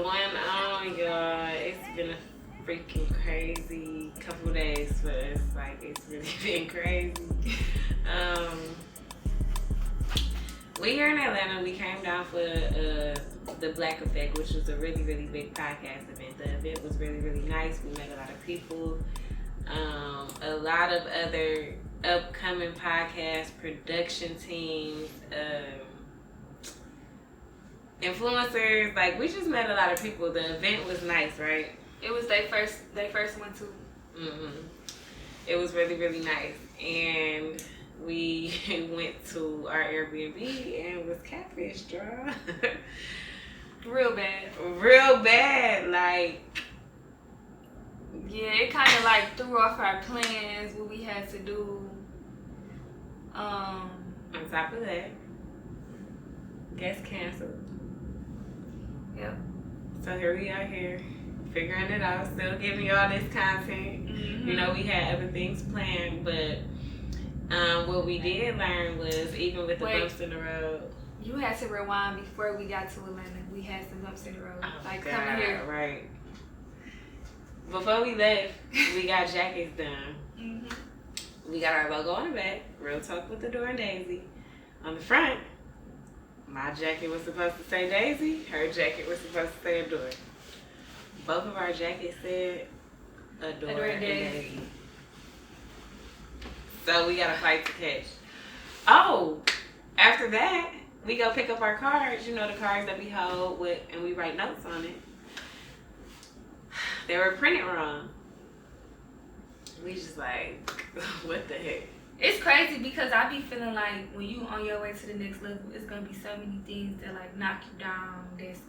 going on, y'all? It's been a freaking crazy couple days for us. Like, it's really been crazy. We here in Atlanta. We came down for the Black Effect, which was a really, really big podcast event. The event was really, really nice. We met a lot of people. A lot of other upcoming podcast production teams. Influencers, like we just met a lot of people. The event was nice, right? It was they first one too. It was really, really nice, and we went to our Airbnb and was catfished, draw. Real bad. Like, yeah, it kind of like threw off our plans, what we had to do. On top of that, guest canceled. Yep. So here we are here, figuring it out, still giving y'all this content. You know, we had other things planned, but what we did learn was even with the bumps in the road. You had to rewind before we got to Atlanta. We had some bumps in the road. Coming here. Right. Before we left, we got jackets done. We got our logo on the back, Real Talk with Adore and Daisy. On the front, my jacket was supposed to say Daisy. Her jacket was supposed to say Adore. Both of our jackets said Adore and Daisy. So we got a fight to catch. Oh, after that, we go pick up our cards. You know, the cards that we hold with, and we write notes on it. They were printed wrong. We just like, what the heck? It's crazy because I be feeling like when you on your way to the next level, it's gonna be so many things that like knock you down. That's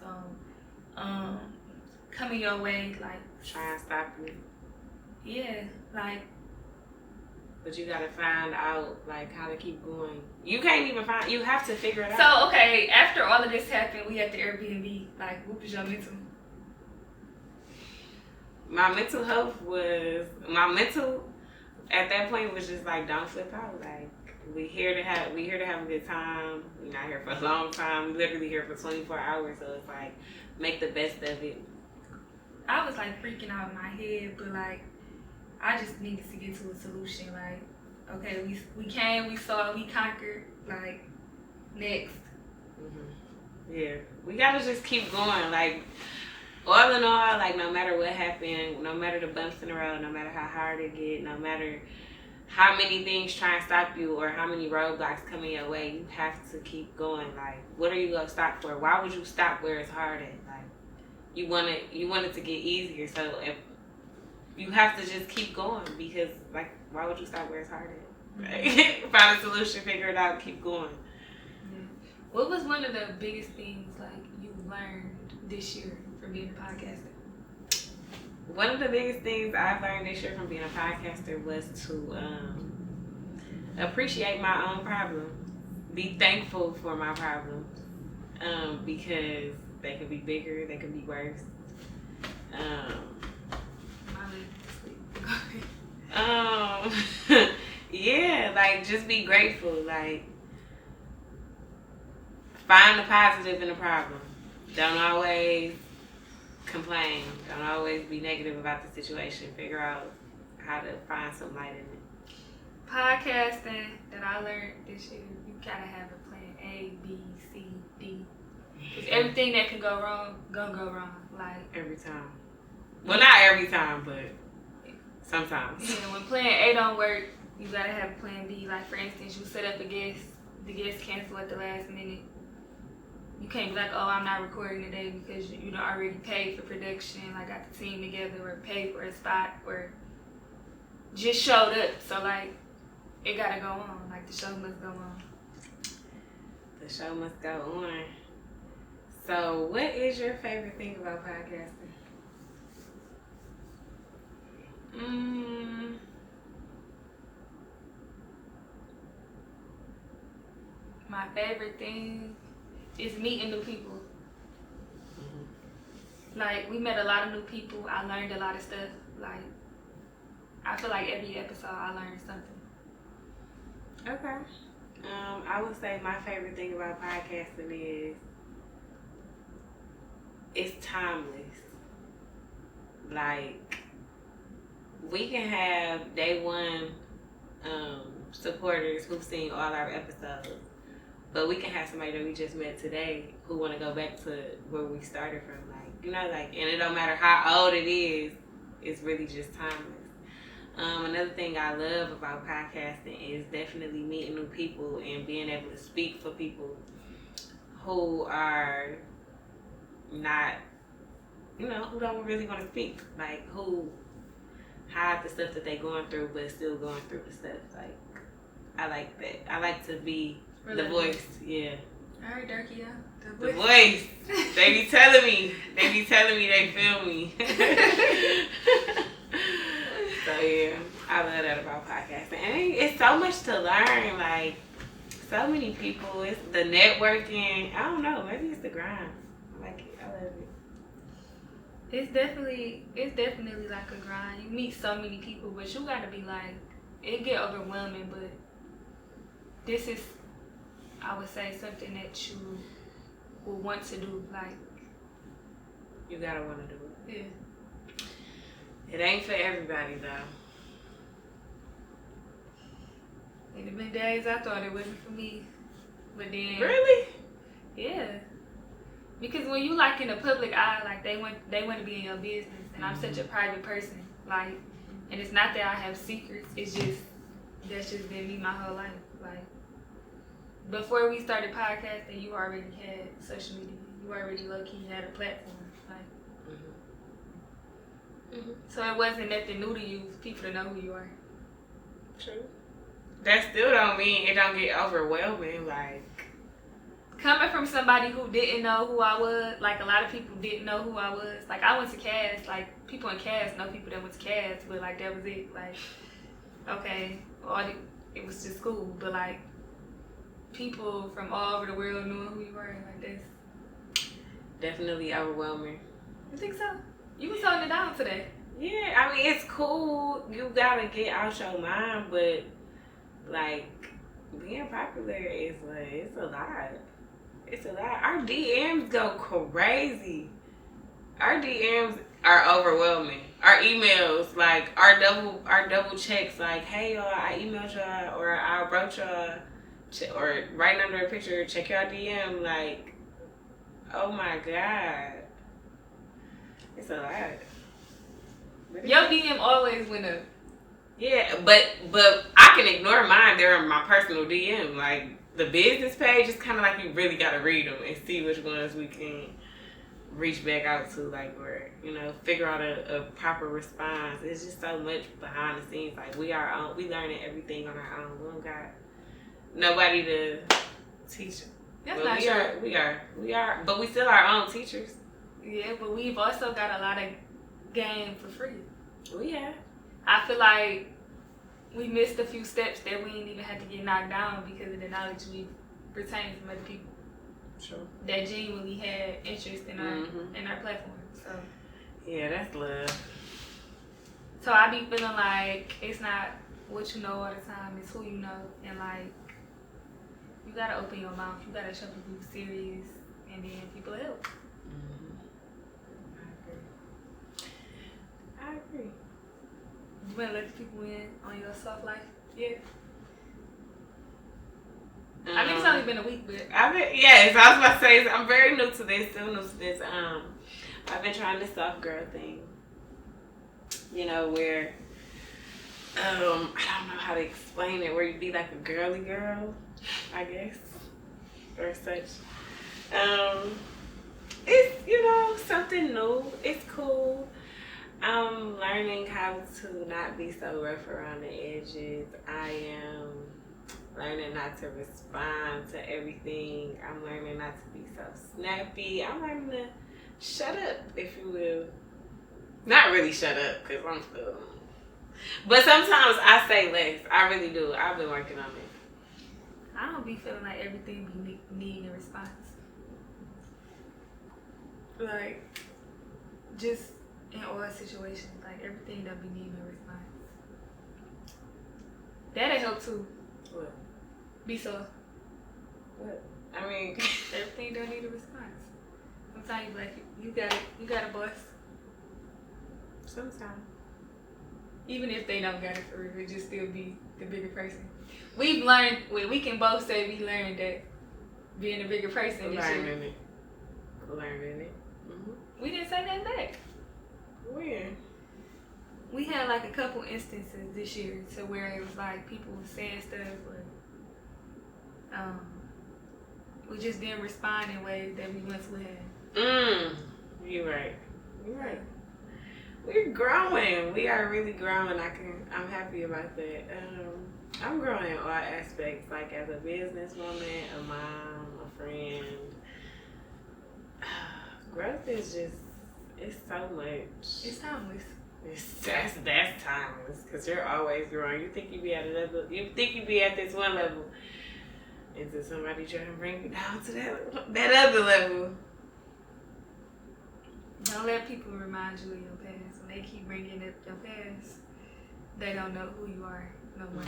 gonna come in your way, like try and stop you. Yeah, like. But you gotta find out like how to keep going. You can't even find. You have to figure it out. So okay, after all of this happened, we at the Airbnb. Like, what was your mental? My mental health was at that point was just like, don't flip out. Like, we here to have a good time. We're not here for a long time. We're literally here for 24 hours. So it's like, make the best of it. I was like freaking out in my head, but like, I just needed to get to a solution. Like, okay, we came, we saw, we conquered. Like, next. Yeah, we gotta just keep going. Like, all in all, like, no matter what happened, no matter the bumps in the road, no matter how hard it get, no matter how many things try and stop you or how many roadblocks come in your way, you have to keep going. Like, what are you gonna stop for? Why would you stop where it's hard at? Like, you want it to get easier. So if you have to just keep going, because like, why would you stop where it's hard at? Like, find a solution, figure it out, keep going. What was one of the biggest things like you learned this year from being a podcaster? One of the biggest things I've learned this year from being a podcaster was to appreciate my own problems. Be thankful for my problems, because they could be bigger, they could be worse. Yeah, like, just be grateful. Like, find the positive in the problem. Don't always complain. Don't always be negative about the situation. Figure out how to find some light in it. Podcasting that I learned this year, you gotta have a plan A, B, C, D. Because everything that can go wrong, gonna go wrong. Like, every time. Well, not every time, but sometimes. Yeah, when plan A don't work, you gotta have plan B. Like, for instance, you set up a guest, the guest cancel at the last minute. You can't be like, oh, I'm not recording today because you done already paid for production, like got the team together, or paid for a spot, or just showed up. So like, it gotta go on. Like, the show must go on. The show must go on. So, what is your favorite thing about podcasting? My favorite thing is meeting new people. Like, we met a lot of new people. I learned a lot of stuff. Like, I feel like every episode I learned something. Okay. I would say my favorite thing about podcasting is it's timeless. Like, we can have day one supporters who've seen all our episodes, but we can have somebody that we just met today who want to go back to where we started from. Like, you know, like, and it don't matter how old it is, it's really just timeless. Another thing I love about podcasting is definitely meeting new people and being able to speak for people who are not, you know, who don't really want to speak. Like, who hide the stuff that they're going through but still going through the stuff. Like, I like that. I like to be the voice. Yeah. All right, Durkee, yeah. The voice. They be telling me. They feel me. So yeah, I love that about podcasting. And it's so much to learn. Like, so many people. It's the networking. I don't know. Maybe it's the grind. I like it. I love it. It's definitely like a grind. You meet so many people, but you gotta be like, it get overwhelming. But this is, I would say, something that you will want to do. Like, you gotta want to do it. Yeah. It ain't for everybody though. It have been days I thought it wasn't for me, but then Really? Yeah. Because when you like in the public eye, like they want to be in your business, and I'm such a private person, like, and it's not that I have secrets. It's just that's just been me my whole life. Like, before we started podcasting, you already had social media. You already low key had a platform. Like, so it wasn't nothing new to you, for people to know who you are. True. That still don't mean it don't get overwhelming. Like, coming from somebody who didn't know who I was, like a lot of people didn't know who I was. Like, I went to CAS, like people in CAS know people that went to CAS, but like that was it. Like, okay, it was just school, but like people from all over the world knowing who you were, like that's definitely overwhelming. You think so? You was holding it down today. Yeah, I mean, it's cool. You gotta get out your mind, but like being popular is like, it's a lot. It's a lot. Our DMs go crazy. Our DMs are overwhelming. Our emails, like our double checks, like, hey y'all, I emailed y'all, or I wrote y'all, or right under a picture, check your DM. Like, oh my god, it's a lot. Your DM always went up. Yeah, but I can ignore mine. They're in my personal DM. Like, the business page is kind of like you really got to read them and see which ones we can reach back out to, like, or, you know, figure out a proper response. It's just so much behind the scenes. Like, we learning everything on our own. We don't got nobody to teach. That's not true. We are, but we still our own teachers. Yeah, but we've also got a lot of game for free. We have. I feel like we missed a few steps that we didn't even have to get knocked down because of the knowledge we retained from other people. Sure. That genuinely had interest in our platform. So yeah, that's love. So I be feeling like it's not what you know all the time, it's who you know, and like you gotta open your mouth, you gotta show people you're serious, and then people help. I agree. You wanna let the people in on your soft life? Yeah. I mean, it's only been a week, but yes, I was about to say, I'm very new to this, still new to this. I've been trying this soft girl thing. You know, where I don't know how to explain it, where you be like a girly girl, I guess, or such. It's, you know, something new. It's cool. I'm learning how to not be so rough around the edges. I am learning not to respond to everything. I'm learning not to be so snappy. I'm learning to shut up, if you will. Not really shut up, because I'm still... But sometimes I say less. I really do. I've been working on it. I don't be feeling like everything be needing a response. Like, just in all situations, like everything don't be needing a response. That'll help too. What? Be so. What? I mean... Everything don't need a response. Sometimes you like you got it. You got a boss. Sometimes. Even if they don't got it for real, it just still be the bigger person. We've learned. We can both say we learned that being a bigger person. Learning it. Mm-hmm. We didn't say that back. When? We had like a couple instances this year to where it was like people were saying stuff or we just didn't respond in ways that we once would have. You're right. We're growing. We are really growing. I'm happy about that. I'm growing in all aspects, like as a businesswoman, a mom, a friend. Growth is just, it's so much. It's timeless. That's timeless, because you're always growing. You think you be at this one level, until somebody try to bring you down to that other level. Don't let people remind you of your past. When they keep bringing up your past, they don't know who you are no more.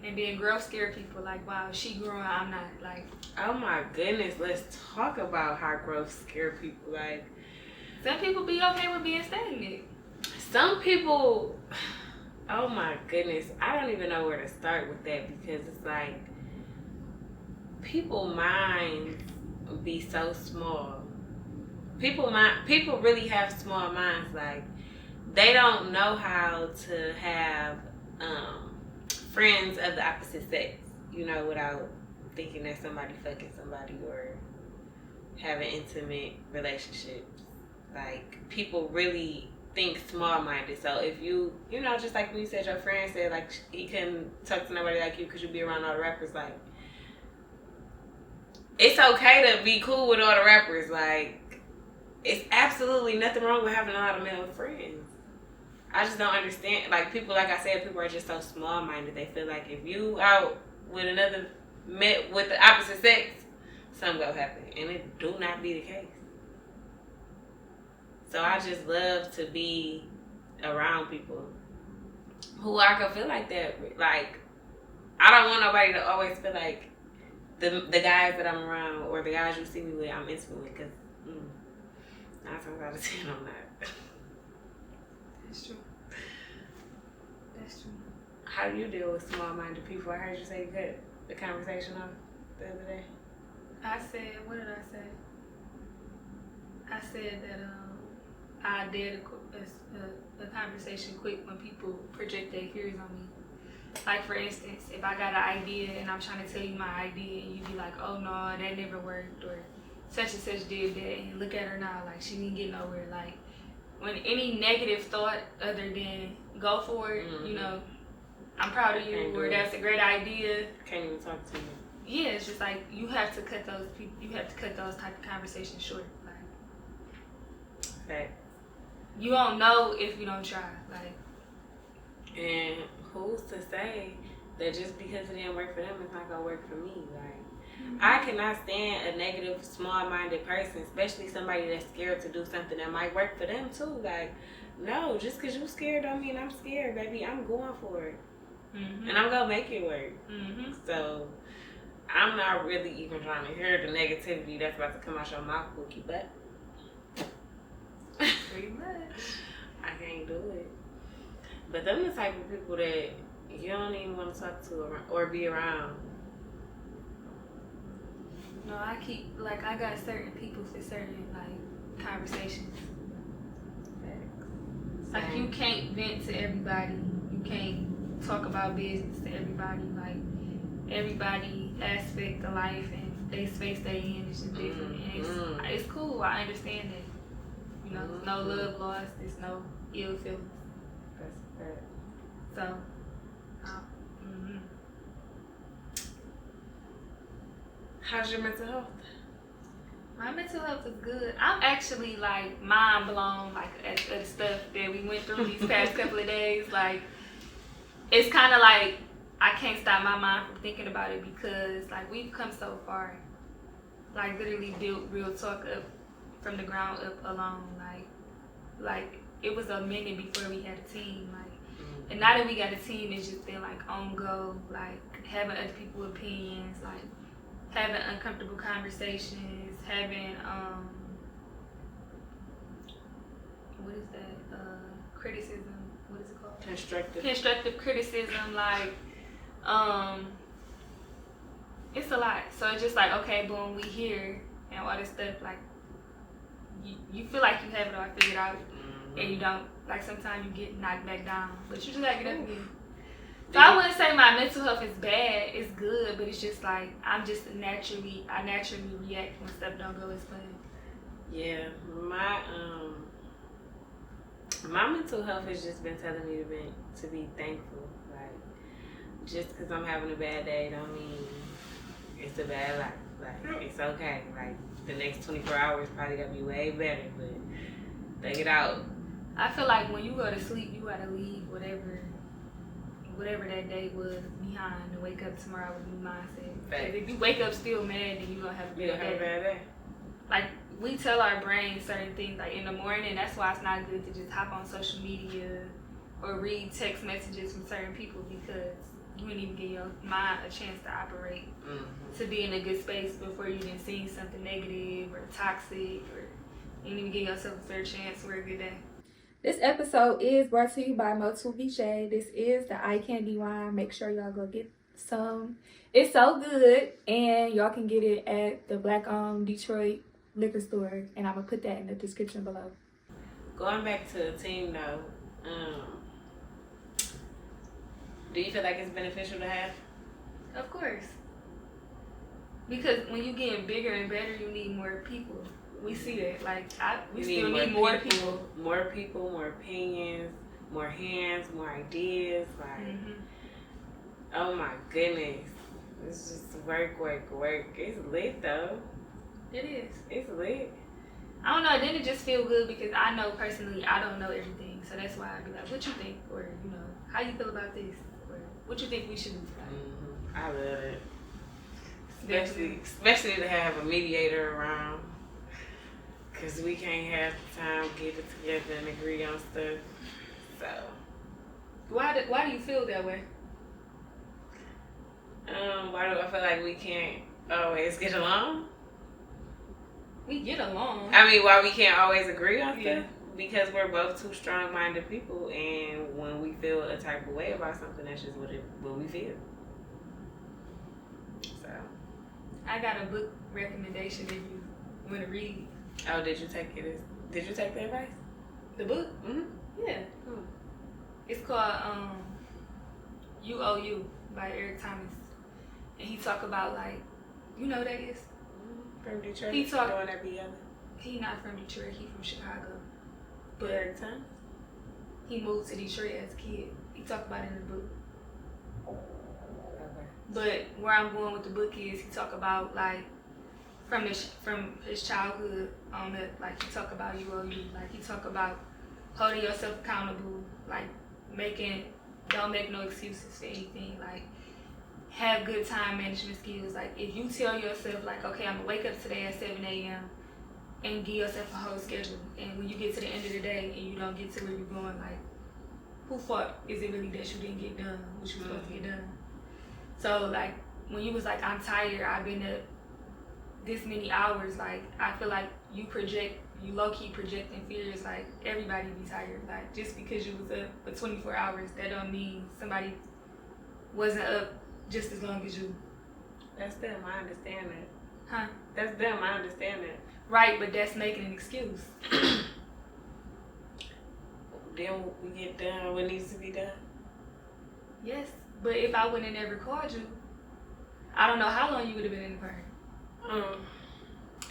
And then growth scare people like, wow, she growing, I'm not. Like, oh my goodness, let's talk about how growth scare people. Like, some people be okay with being stagnant. Some people, oh my goodness, I don't even know where to start with that, because it's like people minds be so small. People really have small minds. Like, they don't know how to have friends of the opposite sex, without thinking that somebody fucking somebody or having intimate relationships. Like, people really think small-minded. So if you just like when you said your friend said like he couldn't talk to nobody like you because you be around all the rappers, like, it's okay to be cool with all the rappers. Like, it's absolutely nothing wrong with having a lot of male friends. I just don't understand. Like, people, like I said, people are just so small-minded. They feel like if you out with with the opposite sex, something gonna happen, and it do not be the case. So I just love to be around people who I can feel like that. Like, I don't want nobody to always feel like the guys that I'm around or the guys you see me with, I'm intimate with, because 9 times out of 10, I'm not. That's true. How do you deal with small-minded people? I heard you say you cut the conversation off the other day. I said, what did I say? I said that I did a conversation quick when people project their fears on me. Like, for instance, if I got an idea and I'm trying to tell you my idea and you be like, oh no, that never worked, or such and such did that, and look at her now, like she didn't get nowhere. Like, when any negative thought other than go for it, I'm proud of you, or that's a great idea. Can't even talk to you. Yeah, it's just like you have to cut those type of conversations short. Like, fact. You won't know if you don't try. Like, and who's to say that just because it didn't work for them, it's not gonna work for me? Like, I cannot stand a negative, small-minded person, especially somebody that's scared to do something that might work for them too. Like, no, just because you're scared don't mean I'm scared, baby. I'm going for it. And I'm gonna make it work. So I'm not really even trying to hear the negativity that's about to come out your mouth, Pookie, but pretty much. I can't do it. But them the type of people that you don't even want to talk to or be around. No, I got certain people for certain, like, conversations. Like, you can't vent to everybody. You can't talk about business to everybody. Like, everybody aspect of life and they space they in is just different. And it's cool. I understand that. No love lost. There's no ill feelings. That's fair. So, how's your mental health? My mental health is good. I'm actually, like, mind blown, like, at the stuff that we went through these past couple of days. Like, it's kind of like I can't stop my mind from thinking about it, because, like, we've come so far. Like, literally built real talk up from the ground up alone. Like it was a minute before we had a team. Like, and now that we got a team, it's just been, like, on go, like, having other people's opinions, like, having uncomfortable conversations, having what is that? Criticism. What is it called? Constructive criticism. Like, it's a lot. So it's just like, okay, boom, we here and all this stuff. Like, you feel like you have it all figured out, and you don't. Like, sometimes you get knocked back down, but you just gotta get up again. So I wouldn't say my mental health is bad. It's good, but it's just like I naturally react when stuff don't go as planned. Yeah, my mental health has just been telling me to be thankful. Like, just because I'm having a bad day don't mean it's a bad life. Like, it's okay. Like, the next 24 hours probably gonna be way better, but think it out. I feel like when you go to sleep, you gotta leave whatever that day was behind and wake up tomorrow with a new mindset. Because if you wake up still mad, then you're gonna have a bad day. Like, we tell our brain certain things, like in the morning. That's why it's not good to just hop on social media or read text messages from certain people, because you didn't even give your mind a chance to operate, to be in a good space before you didn't see something negative or toxic, or you didn't even give yourself a fair chance for a good day. This episode is brought to you by Motul Vichy. This is the eye candy wine. Make sure y'all go get some. It's so good, and y'all can get it at the Black-owned Detroit liquor store, and I'm gonna put that in the description below. Going back to the team though, do you feel like it's beneficial to have? Of course. Because when you getting bigger and better, you need more people. We see that. Like, we still need more people. More people, more opinions, more hands, more ideas. Like, oh my goodness. It's just work. It's lit though. It is. It's lit. I don't know. Then it just feel good because I know personally I don't know everything. So that's why I be like, what you think? Or, you know, how you feel about this? Or what you think we should do tonight? I love it. Especially to have a mediator around. Because we can't have the time to get it together and agree on stuff. So. Why do you feel that way? Why do I feel like we can't always get along? We get along. I mean, why we can't always agree on stuff? Because we're both two strong-minded people, and when we feel a type of way about something, that's just what we feel. So. I got a book recommendation if you want to read. Oh, did you take it? Did you take the advice? The book? Yeah. It's called You Owe You by Eric Thomas. And he talk about, like, you know who that is? From Detroit? He talk. He not from Detroit. He from Chicago. But Eric Thomas? He moved to Detroit as a kid. He talk about it in the book. Okay. But where I'm going with the book is he talk about, like, from his childhood on that, like, he talk about you owe you. Like, he talk about holding yourself accountable, like, don't make no excuses for anything, like, have good time management skills. Like, if you tell yourself, like, okay, I'm gonna wake up today at 7 a.m. and give yourself a whole schedule, and when you get to the end of the day and you don't get to where you're going, like, who fault is it really that you didn't get done what you were supposed to get done? So, like, when you was like, I'm tired, I've been up this many hours, like, I feel like you low-key projecting fears. Like, everybody be tired. Like, just because you was up for 24 hours, that don't mean somebody wasn't up just as long as you. That's them, I understand that. Huh? That's them, I understand that. Right, but that's making an excuse. Then we get done what needs to be done. Yes, but if I wouldn't have never called you, I don't know how long you would have been in the park.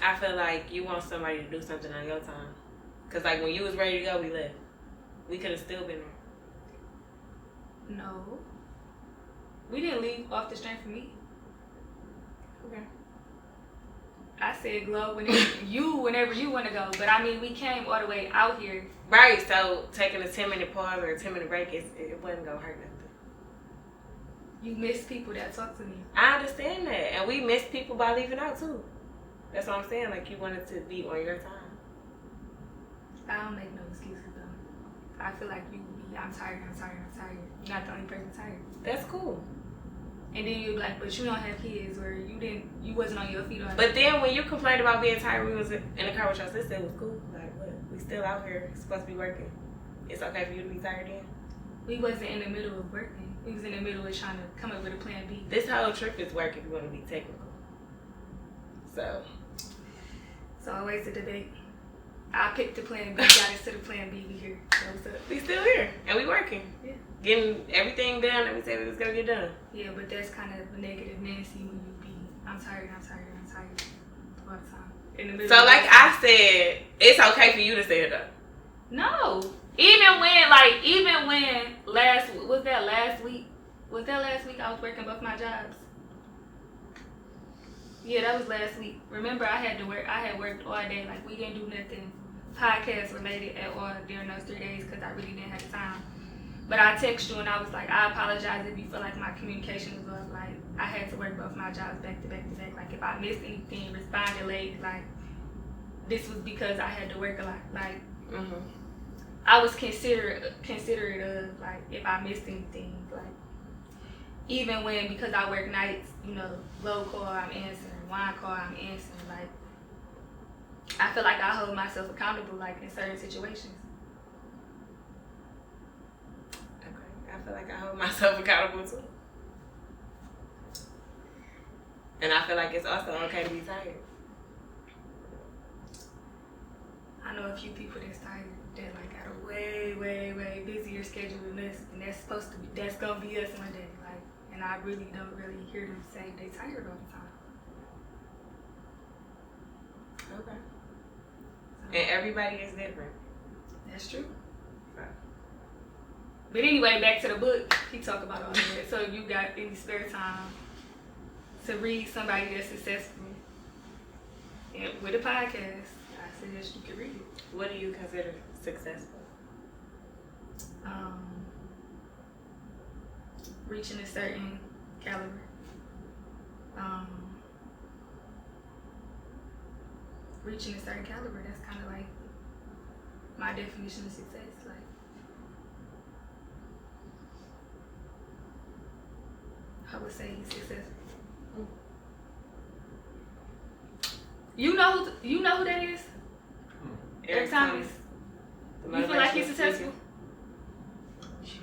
I feel like you want somebody to do something on your time. Cause like when you was ready to go, we left. We could have still been there. No. We didn't leave off the strength of me. Okay. I said Glow whenever you want to go. But I mean, we came all the way out here. Right, so taking a 10-minute pause or a 10-minute break, it wasn't going to hurt nothing. You miss people that talk to me. I understand that. And we miss people by leaving out too. That's what I'm saying. Like, you wanted to be on your time. I don't make no excuses though. I feel like I'm tired. You're not the only person tired. That's cool. And then you're like, but you don't have kids, or you wasn't on your feet. But then when you complained about being tired, we was in the car with your sister, it was cool. Like, what? We still out here, supposed to be working. It's okay for you to be tired then? We wasn't in the middle of working. We was in the middle of trying to come up with a plan B. This whole trip is work if you want to be technical. So always a debate. I picked the plan B, got us to the plan B, we here. So what's up? we still here, and we working. Yeah. Getting everything done that we said we was going to get done. Yeah, but that's kind of a negative Nancy when you be, I'm tired all the time. In the middle So of like the I said, it's okay for you to say it though. No. Even when last week I was working both my jobs. Yeah, that was last week. Remember, I had worked all day. Like, we didn't do nothing podcast related at all during those 3 days because I really didn't have the time. But I texted you and I was like, I apologize if you feel like my communication was off. Like, I had to work both my jobs back to back to back. Like, if I missed anything, responded late, like, this was because I had to work a lot. Like, I was considerate of, like, if I missed anything. Like, even when, because I work nights, low call, I'm answering. Wine call, I'm answering. Like, I feel like I hold myself accountable, like, in certain situations. Okay, I feel like I hold myself accountable too. And I feel like it's also okay to be tired. I know a few people that's tired that like got a way, way, way busier schedule than us, and that's gonna be us one day. Like, and I really don't hear them say they tired all the time. Okay. So, And everybody is different. that's true. Right. But anyway, back to the book. He talk about all of that. So you got any spare time to read somebody that's successful and with a podcast? I suggest you can read it. What do you consider successful? Reaching a certain caliber. Reaching a certain caliber, that's kind of like my definition of success. Like, I would say he's successful. You know who that is? Eric Thomas. You feel like he's successful? Shit,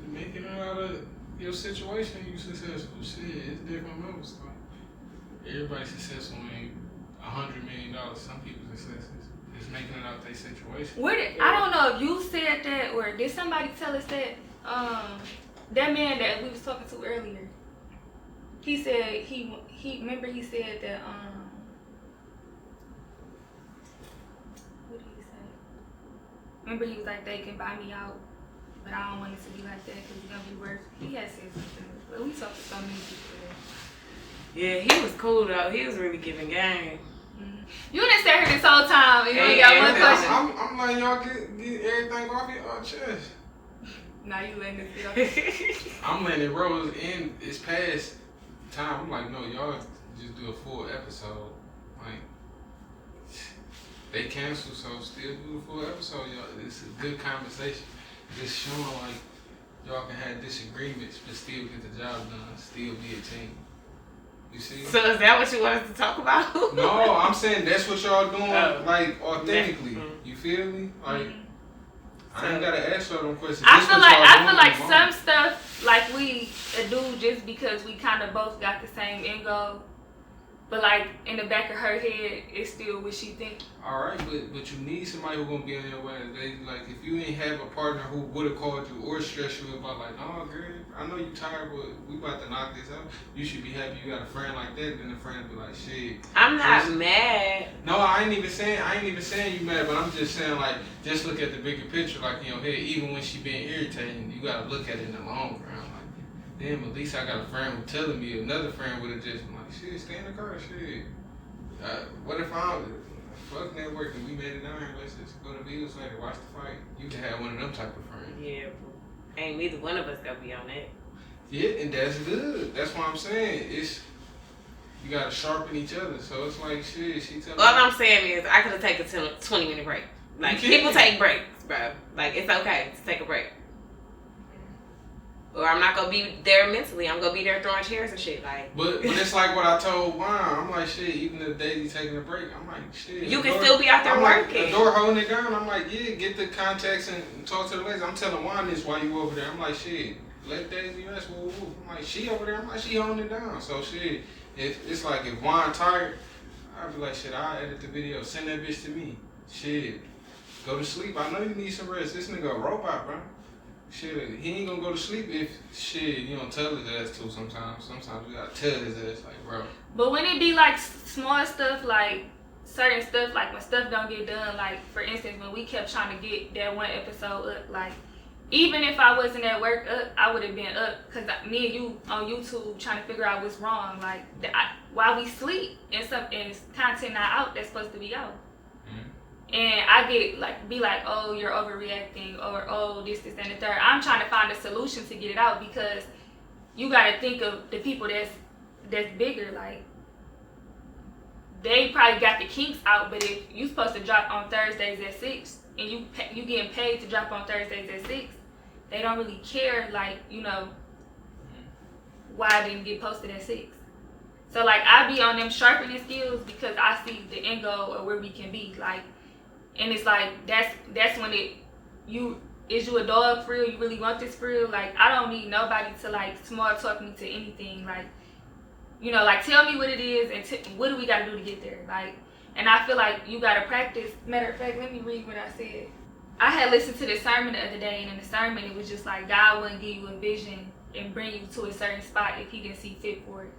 making it out of your situation, you successful. Shit, it's different levels. Like, everybody's successful ain't $100 million. Some people's success is making it out their situation. I don't know if you said that or did somebody tell us that that man that we was talking to earlier. He said he said that what did he say? Remember he was like, they can buy me out, but I don't want it to be like that because it's gonna be worse. He had said something, but we talked to so many people today. Yeah, he was cool though. He was really giving game. You didn't stay here this whole time and you only got one question. I'm letting y'all get everything off your chest. Now you letting it feel. I'm letting it roll in. It's past time. I'm like, no, y'all just do a full episode. Like, they cancel, so still do a full episode. Y'all, it's a good conversation. Just showing like y'all can have disagreements, but still get the job done. Still be a team. You see? So is that what you want us to talk about? No, I'm saying that's what y'all doing, like, authentically. You feel me? Like, I ain't gotta ask y'all them questions. I feel like some stuff like we do just because we kind of both got the same end goal, but like in the back of her head, it's still what she think. All right, but you need somebody who's gonna be on your way. They like if you ain't have a partner who would have called you or stressed you about like, oh girl, I know you tired, but we about to knock this out. You should be happy you got a friend like that. Then the friend be like, shit. I'm not mad. No, I ain't even saying you mad, but I'm just saying like, just look at the bigger picture, like in your head. Even when she being irritating, you gotta look at it in the long run. Like, damn, at least I got a friend who telling me. Another friend would have just been like, shit, stay in the car, shit. What if fuck networking, we made it down here, let's just go to Beatles later, watch the fight. You can have one of them type of friends. Yeah, ain't neither one of us gonna be on that. Yeah, and that's good. That's what I'm saying. It's you gotta sharpen each other. So it's like shit. She tell me. All I'm saying is I could have taken a 20-minute break. Like people take breaks, bro. Like it's okay to take a break. Or I'm not gonna be there mentally. I'm gonna be there throwing chairs and shit. Like, But it's like what I told Juan. I'm like, shit, even if Daisy taking a break, I'm like, shit. you can still be out there I'm working. like, the door holding it down. I'm like, yeah, get the contacts and talk to the ladies. I'm telling Juan this while you over there. I'm like, shit, let Daisy rest. Woo, woo. I'm like, she over there. I'm like, she holding it down. So shit, it's like if Juan tired, I'd be like, shit, I'll edit the video. Send that bitch to me. Shit, go to sleep. I know you need some rest. This nigga a robot, bro. Shit, he ain't gonna go to sleep if shit you don't tell his ass to sometimes. Sometimes we gotta tell his ass like, bro. But when it be like small stuff, like certain stuff, like when stuff don't get done, like for instance, when we kept trying to get that one episode up, like even if I wasn't at work up, I would have been up because me and you on YouTube trying to figure out what's wrong. Like while we sleep and content not out that's supposed to be out. And I get like, be like, oh, you're overreacting, or oh, this, and the third. I'm trying to find a solution to get it out because you got to think of the people that's bigger. Like, they probably got the kinks out, but if you supposed to drop on Thursdays at 6 and you getting paid to drop on Thursdays at 6, they don't really care, like, you know, why I didn't get posted at 6. So like I be on them sharpening skills because I see the end goal of where we can be. Like, and it's like that's when is you a dog for real? You really want this for real? Like, I don't need nobody to like small talk me to anything. Like, you know, like tell me what it is and what do we gotta do to get there? Like, and I feel like you gotta practice. Matter of fact, let me read what I said. I had listened to this sermon the other day, and in the sermon it was just like God wouldn't give you a vision and bring you to a certain spot if He didn't see fit for it.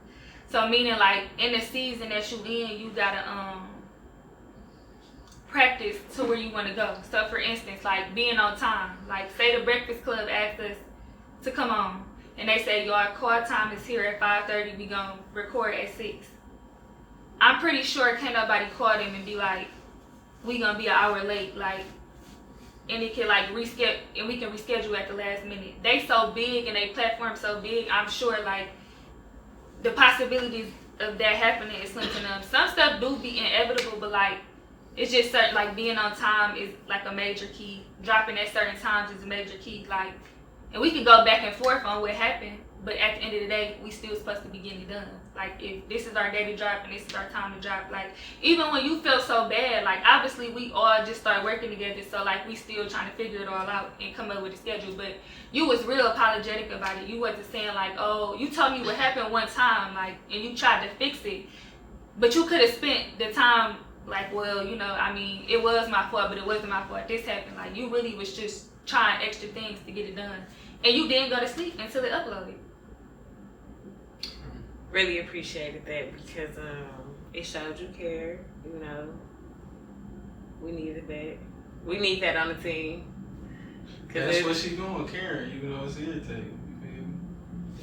So meaning like in the season that you in, you gotta practice to where you want to go. So for instance, like being on time. Like say the Breakfast Club asked us to come on, and they say your call time is here at 5:30. We gonna record at 6. I'm pretty sure can't nobody call them and be like, we gonna be an hour late. Like, and it can like reschedule, and we can reschedule at the last minute. They so big and they platform so big. I'm sure like the possibilities of that happening is slim to none. Some stuff do be inevitable, but like it's just certain, like being on time is like a major key. Dropping at certain times is a major key. Like, and we can go back and forth on what happened, but at the end of the day, we still supposed to be getting it done. Like, if this is our day to drop and this is our time to drop, like, even when you feel so bad, like, obviously we all just start working together, so like we still trying to figure it all out and come up with a schedule. But you was real apologetic about it. You wasn't saying like, oh, you told me what happened one time, like, and you tried to fix it, but you could have spent the time like, well, you know, I mean, it was my fault, but it wasn't my fault. This happened. Like, you really was just trying extra things to get it done. And you didn't go to sleep until it uploaded. Really appreciated that because it showed you care. You know, we needed that. We need that on the team. That's what she doing, caring, even though it's irritating.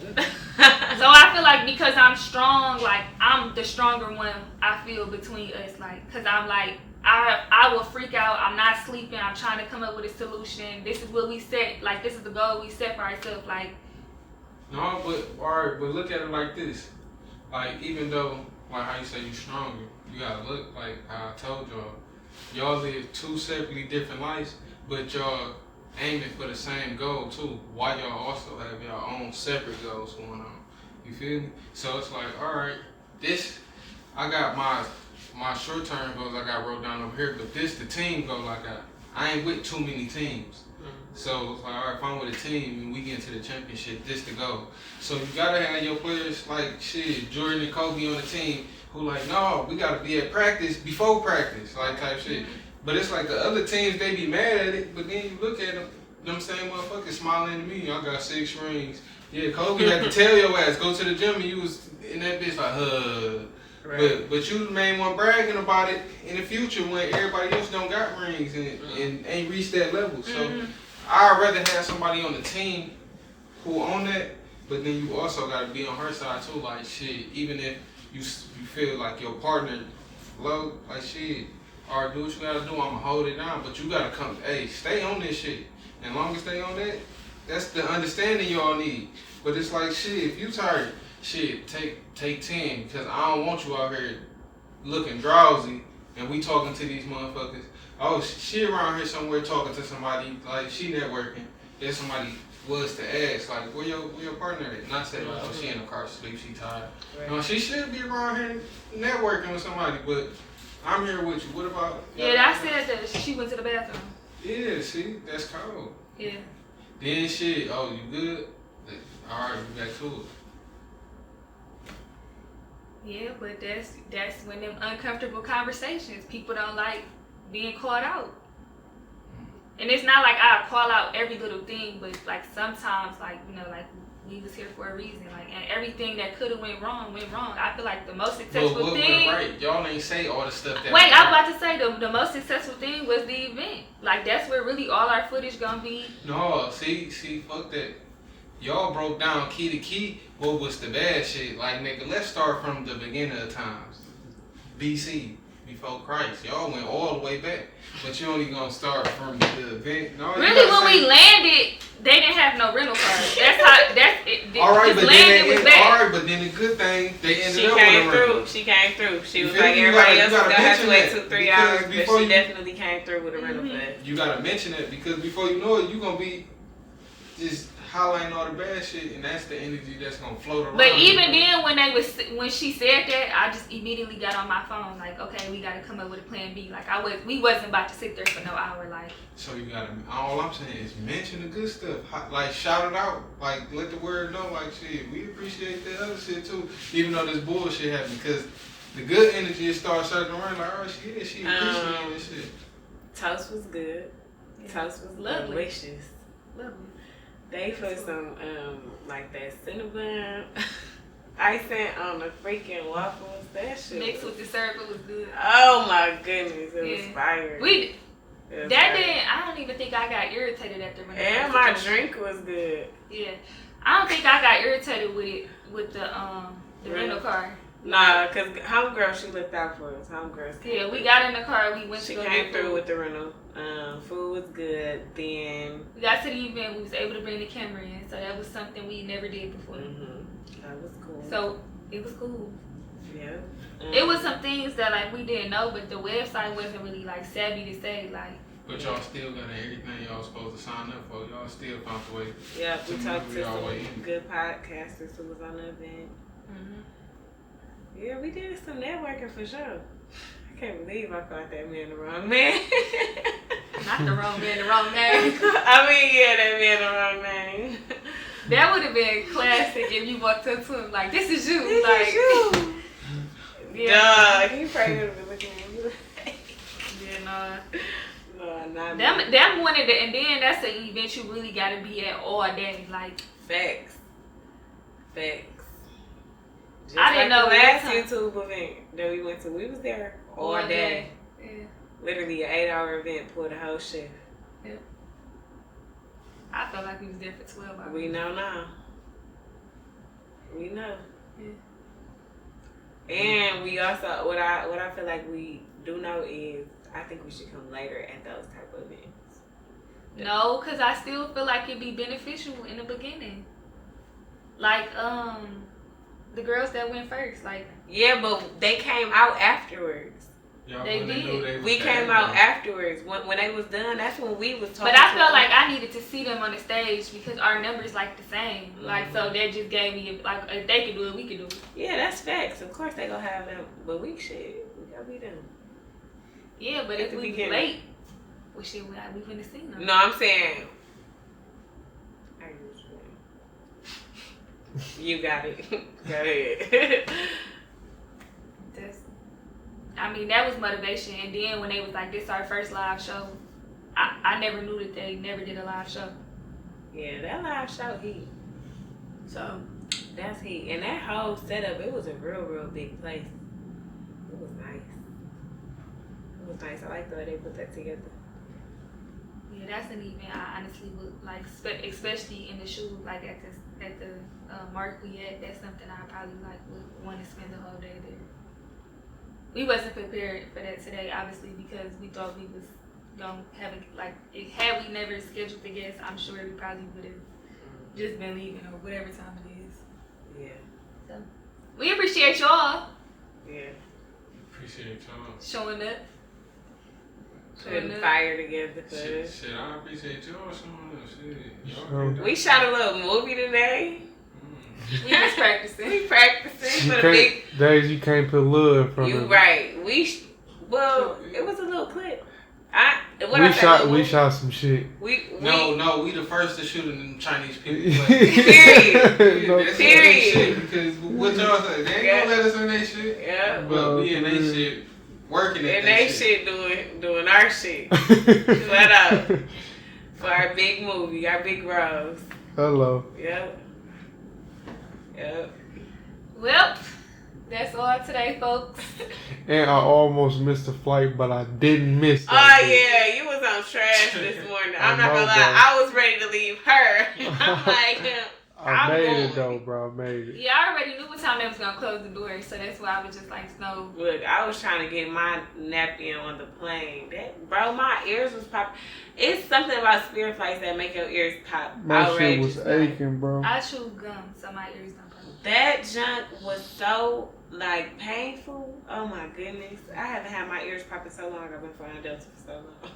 So I feel like because I'm strong, like I'm the stronger one, I feel, between us, like, because I'm like, I will freak out. I'm not sleeping. I'm trying to come up with a solution. This is what we set, like, this is the goal we set for ourselves, like. No, but alright, but look at it like this. Like, even though, like how you say you stronger, you gotta look like how I told y'all live 2 separately different lives, but y'all aiming for the same goal too, while y'all also have your own separate goals going on. You feel me? So it's like, alright, this, I got my short-term goals I got wrote down over here, but this the team goal I got. I ain't with too many teams. So it's like, alright, if I'm with a team and we get into the championship, this the goal. So you gotta have your players like shit, Jordan and Kobe on the team who like, no, we gotta be at practice before practice, like type shit. But it's like the other teams, they be mad at it, but then you look at them same motherfuckers smiling at me. I got 6 rings. Yeah, Kobe had to tell your ass, go to the gym, and you was in that bitch like, Right. But you the main one bragging about it in the future when everybody else don't got rings and ain't reached that level. So I'd rather have somebody on the team who on that, but then you also gotta be on her side too. Like shit, even if you feel like your partner low, like shit, alright, do what you gotta do. I'ma hold it down, but you gotta come. Hey, stay on this shit. And long as stay on that, that's the understanding y'all need. But it's like shit, if you tired, shit, take 10, because I don't want you out here looking drowsy and we talking to these motherfuckers. Oh, she around here somewhere talking to somebody, like she networking. There's somebody was to ask, like, where your partner at? Not say, like, oh, she in the car, sleep, she tired. Right. No, she should be around here networking with somebody, but I'm here with you. What about... Yeah, I said that she went to the bathroom. Yeah, see? That's cold. Yeah. Then shit, oh, you good? Alright, we back to it. Yeah, but that's when them uncomfortable conversations, people don't like being called out. And it's not like I call out every little thing, but like sometimes, like, you know, like we was here for a reason, like, and everything that could have went wrong. I feel like the most successful what thing. went right? Y'all ain't say all the stuff that. Wait, I'm about to say the most successful thing was the event. Like that's where really all our footage gonna be. No, see, fuck that. Y'all broke down key to key what was the bad shit. Like, nigga, let's start from the beginning of times. BC, before Christ. Y'all went all the way back. But you only gonna start from the event. No, really, when we landed, they didn't have no rental cars. That's it. Alright, but bad. Then the good thing, they ended She up came with a rental. She came through. She was You like, feel me? everybody else is gotta gonna have to wait mention 2-3 that, hours, because but she definitely came through with a rental fee. You gotta mention it, because before you know it, you gonna be just highlighting all the bad shit, and that's the energy that's gonna float around. But even then, when she said that, I just immediately got on my phone, like, okay, we gotta come up with a plan B. Like we wasn't about to sit there for no hour, like. So you gotta. All I'm saying is mention the good stuff, like shout it out, like let the word know, like shit. We appreciate that other shit too, even though this bullshit happened, because the good energy starts circling around, like, oh shit, she appreciating this shit. Toast was good. Yeah. Toast was Lovely. delicious. Lovely. They put some like that cinnamon icing on the freaking waffles. That shit Mixed with the syrup, it was good. Oh my goodness, it was fire. I don't even think I got irritated at the rental. And my drink was good. Yeah, I don't think I got irritated with the rental car. Nah, cause homegirl, she looked out for us. Homegirls. Yeah, we got in the car. We went. She to go came get through food. with the rental. Food was good. Then we got to the event. We was able to bring the camera in, so that was something we never did before. That was cool. So it was cool. Yeah. It was some things that like we didn't know, but the website wasn't really like savvy to say like. But y'all still got everything y'all supposed to sign up for. Y'all still found the way. Yeah, we talked to y'all some way in. good podcasters who was on the event. Yeah, we did some networking for sure. I can't believe I called that man the wrong man. Not the wrong man, the wrong name. I mean, yeah, that man the wrong name. That would have been classic if you walked up to him like, "This is you." This like, is you. Yeah. Duh, he probably would have been looking at me like, yeah, no, not that one of the, and then that's an event you really got to be at all day. Like facts. Just I didn't know the last what time. YouTube event that we went to. We was there all All day. Yeah. Literally an 8-hour event, pulled a whole shift. Yep. I felt like we was there for 12 hours. We know now. We know. Yeah. And we also, what I feel like we do know is, I think we should come later at those type of events. No, because I still feel like it'd be beneficial in the beginning. Like, the girls that went first, like. Yeah, but they came out afterwards. Y'all They really did. knew they was We came bad, out though. afterwards. When they was done, that's when we was talking. But I to felt them. like I needed to see them on the stage because our numbers like the same. Like, so that just gave me, like, if they could do it, we could do it. Yeah, that's facts. Of course they gonna have them, but we gotta be them. Yeah, but At if the we beginning. late, well, shit, we wouldn't have seen them. No, I'm saying. You got it. Go ahead. I mean, that was motivation. And then when they was like, this our first live show, I never knew that they never did a live show. Yeah, that live show heat. So That's heat. And that whole setup, it was a real big place. It was nice. It was nice. I like the way they put that together. yeah, that's an event I honestly would like, especially in the shoe, like at the mark we at. That's something I probably like would want to spend the whole day there. We wasn't prepared for that today, obviously, because we thought we was gonna have had we never scheduled the guests, I'm sure we probably would have just been leaving or whatever time it is. Yeah. So we appreciate y'all Yeah. Appreciate y'all. showing up. putting fire together. Shit, I appreciate y'all showing up. Shit. We shot a little movie today. We just practicing. We practicing for the big days you can't put love in front of. You right. Well, it was a little clip. We shot some shit. No, we the first to shoot in Chinese people. Period. Period. Because what y'all say, they ain't gonna let us in that shit. Yeah. But we in that shit working at that shit. Doing our shit. Flat out. For our big movie, our big rose. Hello. Yep. Well, that's all today, folks. And I almost missed the flight, but I didn't miss that. Oh, yeah. You was on trash this morning. I'm not gonna lie. I was ready to leave her. I'm like, I made it, though, bro. I made it. Yeah, I already knew what time they was going to close the door, so that's why I was just like, no. Look, I was trying to get my napkin on the plane. Bro, my ears was popping. It's something about Spirit flights that make your ears pop. My shit was aching, bro. I chew gum, so my ears don't pop. That junk was so, painful. Oh, my goodness. I haven't had my ears popping so long. I've been flying Delta for so long.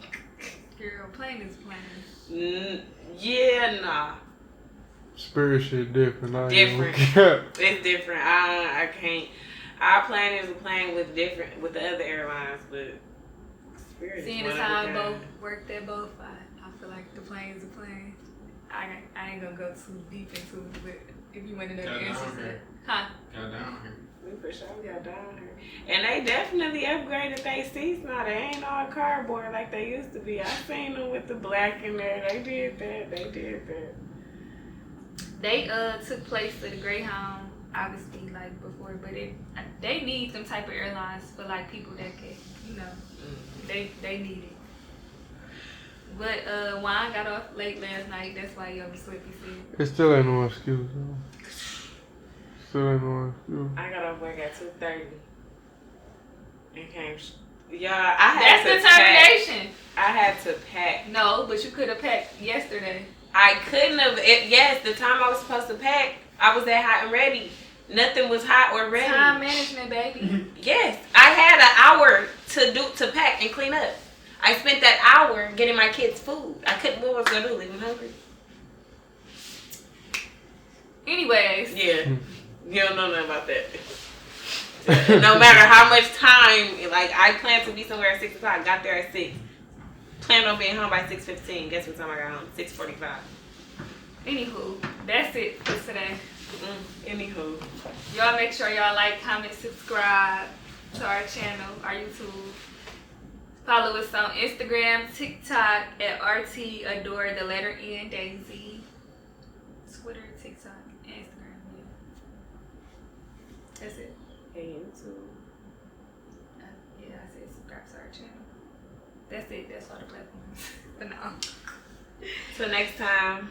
Girl, plane is plane. Yeah, nah. Spirit shit different. It's different. I can't. Our plane is a plane with the other airlines, but Spirit seeing is as how I both worked at both, I feel like the plane is a plane. I ain't gonna go too deep into it, but if you want to know the answer, Got down here. We for sure got down here. And they definitely upgraded their seats now. They ain't all cardboard like they used to be. I seen them with the black in there. They did that. They took place at the Greyhound, obviously, before, but they need some type of airlines for people that can, they need it. But Juan got off late last night. That's why he was sleepy. It still ain't no excuse, though. Still ain't no excuse. I got off work at 2:30. And came. That's determination. I had to pack. No, but you could have packed yesterday. I couldn't have. Yes, the time I was supposed to pack, I was that hot and ready. Nothing was hot or ready. Time management, baby. Yes, I had an hour to pack and clean up. I spent that hour getting my kids food. I couldn't. What was I gonna do? Leave them hungry? Anyways. Yeah, you don't know nothing about that. No matter how much time, I planned to be somewhere at 6 o'clock. Got there at 6. Planned on being home by 6:15. Guess what time I got home? 6:45. Anywho, that's it for today. Anywho. Y'all make sure y'all like, comment, subscribe to our channel, our YouTube. Follow us on Instagram, TikTok at RT Adore the letter N Daisy. Twitter, TikTok, and Instagram. Yeah. That's it. And YouTube. Yeah, I said subscribe to our channel. That's it. That's all the platforms for now. Till next time.